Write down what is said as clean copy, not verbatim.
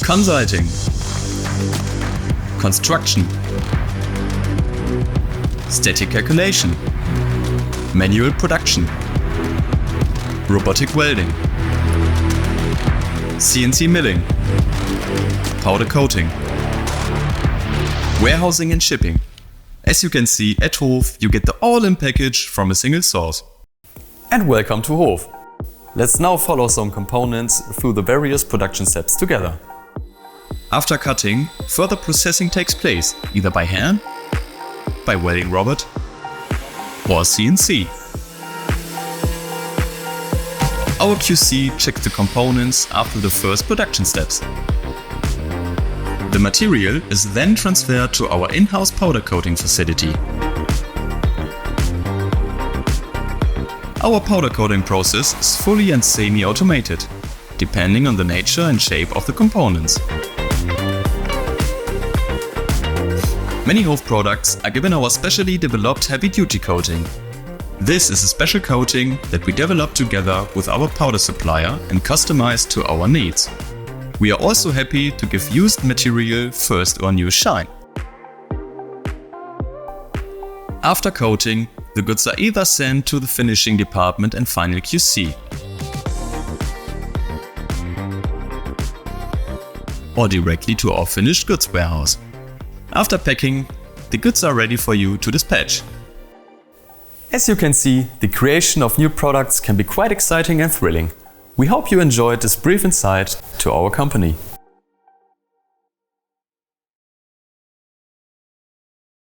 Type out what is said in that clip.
consulting, construction, static calculation, manual production, robotic welding, CNC milling, powder coating, warehousing and shipping. As you can see, at HOF you get the all-in package from a single source. And welcome to HOF. Let's now follow some components through the various production steps together. After cutting, further processing takes place, either by hand, by welding robot, or CNC. Our QC checks the components after the first production steps. The material is then transferred to our in-house powder coating facility. Our powder coating process is fully and semi-automated, depending on the nature and shape of the components. Many HOF products are given our specially developed heavy-duty coating. This is a special coating that we developed together with our powder supplier and customized to our needs. We are also happy to give used material first or new shine. After coating, the goods are either sent to the finishing department and final QC, or directly to our finished goods warehouse. After packing, the goods are ready for you to dispatch. As you can see, the creation of new products can be quite exciting and thrilling. We hope you enjoyed this brief insight to our company.